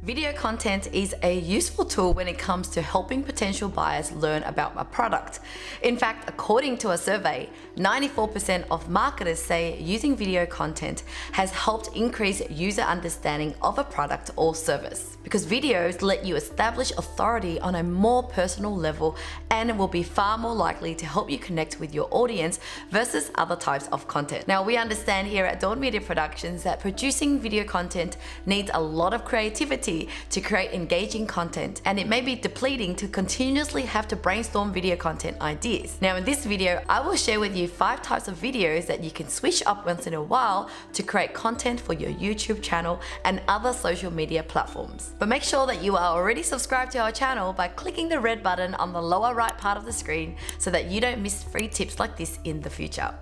Video content is a useful tool when it comes to helping potential buyers learn about a product. In fact, according to a survey, 94% of marketers say using video content has helped increase user understanding of a product or service. Because videos let you establish authority on a more personal level and will be far more likely to help you connect with your audience versus other types of content. Now, we understand here at Dawn Media Productions that producing video content needs a lot of creativity to create engaging content, and it may be depleting to continuously have to brainstorm video content ideas. Now, in this video, I will share with you 5 types of videos that you can switch up once in a while to create content for your YouTube channel and other social media platforms. But make sure that you are already subscribed to our channel by clicking the red button on the lower right part of the screen so that you don't miss free tips like this in the future.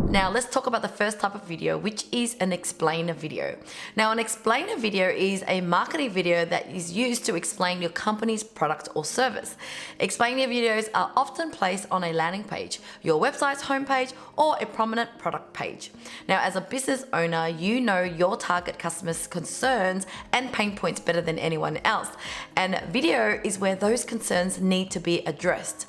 Now let's talk about the first type of video, which is an explainer video. Now, an explainer video is a marketing video that is used to explain your company's product or service. Explainer videos are often placed on a landing page, your website's homepage, or a prominent product page. Now, as a business owner, you know your target customers' concerns and pain points better than anyone else, and video is where those concerns need to be addressed.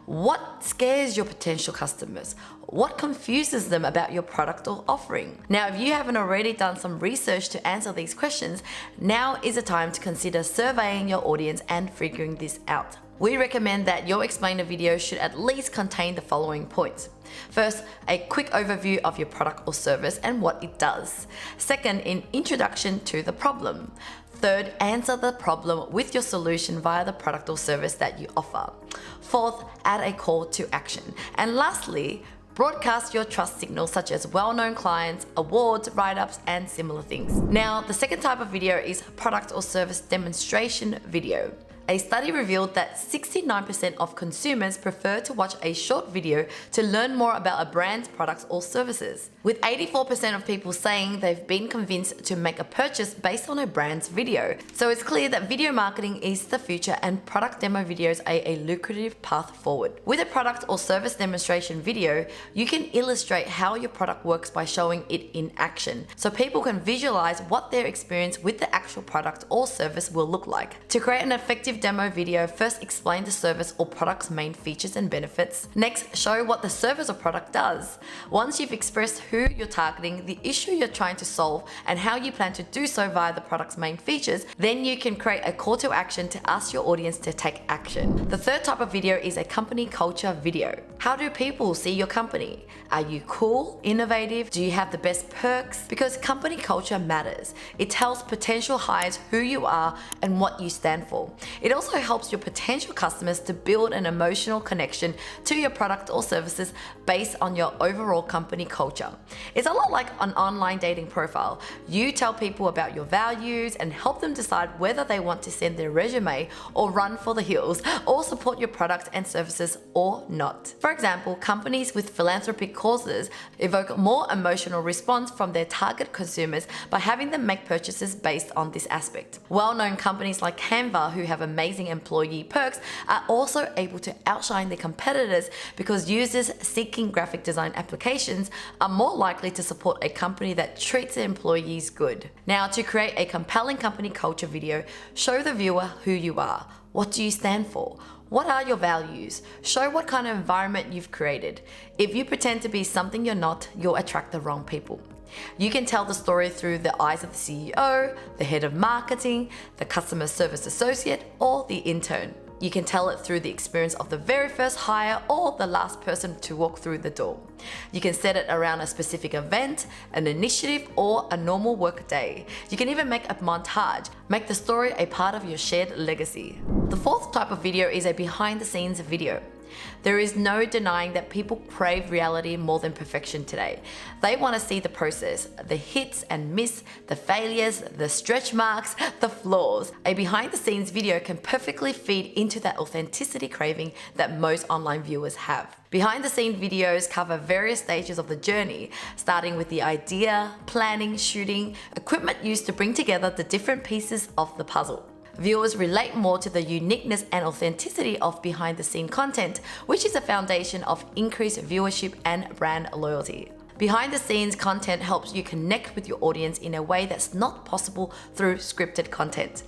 What scares your potential customers? What confuses them about your product or offering? Now, if you haven't already done some research to answer these questions, now is the time to consider surveying your audience and figuring this out. We recommend that your explainer video should at least contain the following points. First, a quick overview of your product or service and what it does. Second, an introduction to the problem. Third, answer the problem with your solution via the product or service that you offer. Fourth, add a call to action. And lastly, broadcast your trust signals such as well-known clients, awards, write-ups, and similar things. Now, the second type of video is product or service demonstration video. A study revealed that 69% of consumers prefer to watch a short video to learn more about a brand's products or services, with 84% of people saying they've been convinced to make a purchase based on a brand's video. So it's clear that video marketing is the future and product demo videos are a lucrative path forward. With a product or service demonstration video, you can illustrate how your product works by showing it in action, so people can visualize what their experience with the actual product or service will look like. To create an effective demo video, first explain the service or product's main features and benefits. Next, show what the service or product does. Once you've expressed who you're targeting, the issue you're trying to solve, and how you plan to do so via the product's main features, then you can create a call to action to ask your audience to take action. The third type of video is a company culture video. How do people see your company? Are you cool, innovative? Do you have the best perks? Because company culture matters. It tells potential hires who you are and what you stand for. It also helps your potential customers to build an emotional connection to your product or services based on your overall company culture. It's a lot like an online dating profile. You tell people about your values and help them decide whether they want to send their resume or run for the hills or support your product and services or not. For example, companies with philanthropic causes evoke more emotional response from their target consumers by having them make purchases based on this aspect. Well-known companies like Canva, who have amazing employee perks, are also able to outshine their competitors because users seeking graphic design applications are more likely to support a company that treats their employees good. Now, to create a compelling company culture video, show the viewer who you are. What do you stand for? What are your values? Show what kind of environment you've created. If you pretend to be something you're not, you'll attract the wrong people. You can tell the story through the eyes of the CEO, the head of marketing, the customer service associate, or the intern. You can tell it through the experience of the very first hire or the last person to walk through the door. You can set it around a specific event, an initiative, or a normal work day. You can even make a montage. Make the story a part of your shared legacy. The fourth type of video is a behind-the-scenes video. There is no denying that people crave reality more than perfection today. They want to see the process, the hits and miss, the failures, the stretch marks, the flaws. A behind-the-scenes video can perfectly feed into that authenticity craving that most online viewers have. Behind-the-scenes videos cover various stages of the journey, starting with the idea, planning, shooting, equipment used to bring together the different pieces of the puzzle. Viewers relate more to the uniqueness and authenticity of behind-the-scenes content, which is a foundation of increased viewership and brand loyalty. Behind the scenes content helps you connect with your audience in a way that's not possible through scripted content.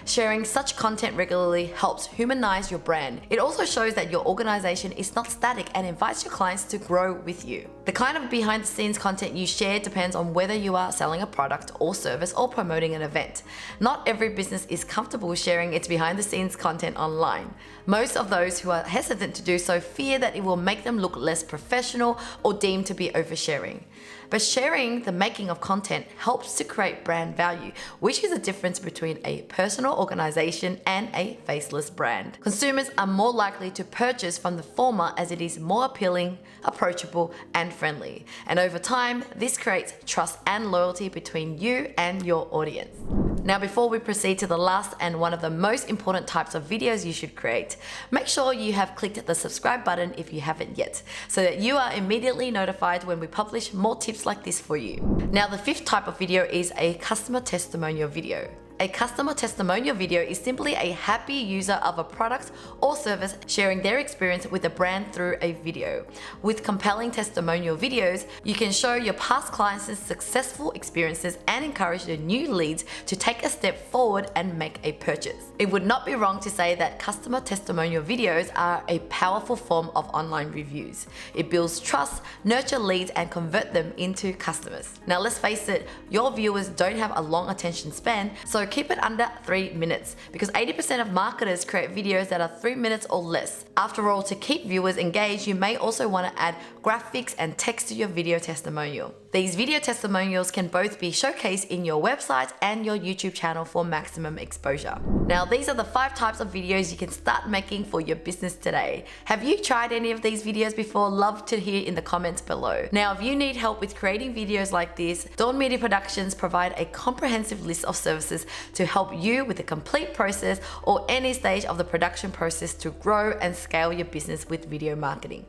Sharing such content regularly helps humanize your brand. It also shows that your organization is not static and invites your clients to grow with you. The kind of behind the scenes content you share depends on whether you are selling a product or service or promoting an event. Not every business is comfortable sharing its behind the scenes content online. Most of those who are hesitant to do so fear that it will make them look less professional or deemed to be oversharing. But sharing the making of content helps to create brand value, which is the difference between a personal organization and a faceless brand. Consumers are more likely to purchase from the former as it is more appealing, approachable, and friendly. And over time, this creates trust and loyalty between you and your audience. Now, before we proceed to the last and one of the most important types of videos you should create, make sure you have clicked the subscribe button if you haven't yet, so that you are immediately notified when we publish more tips like this for you. Now, the fifth type of video is a customer testimonial video. A customer testimonial video is simply a happy user of a product or service sharing their experience with a brand through a video. With compelling testimonial videos, you can show your past clients' successful experiences and encourage the new leads to take a step forward and make a purchase. It would not be wrong to say that customer testimonial videos are a powerful form of online reviews. It builds trust, nurture leads, and convert them into customers. Now, let's face it, your viewers don't have a long attention span, so keep it under 3 minutes, because 80% of marketers create videos that are 3 minutes or less. After all, to keep viewers engaged, you may also want to add graphics and text to your video testimonial. These video testimonials can both be showcased in your website and your YouTube channel for maximum exposure. Now, these are the 5 types of videos you can start making for your business today. Have you tried any of these videos before? Love to hear in the comments below. Now, if you need help with creating videos like this, Dawn Media Productions provide a comprehensive list of services to help you with the complete process or any stage of the production process to grow and scale your business with video marketing.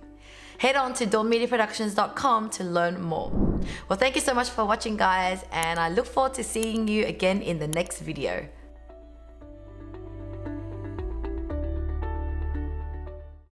Head on to 𝐿𝙈𝙋 to learn more. Well, thank you so much for watching, guys, and I look forward to seeing you again in the next video.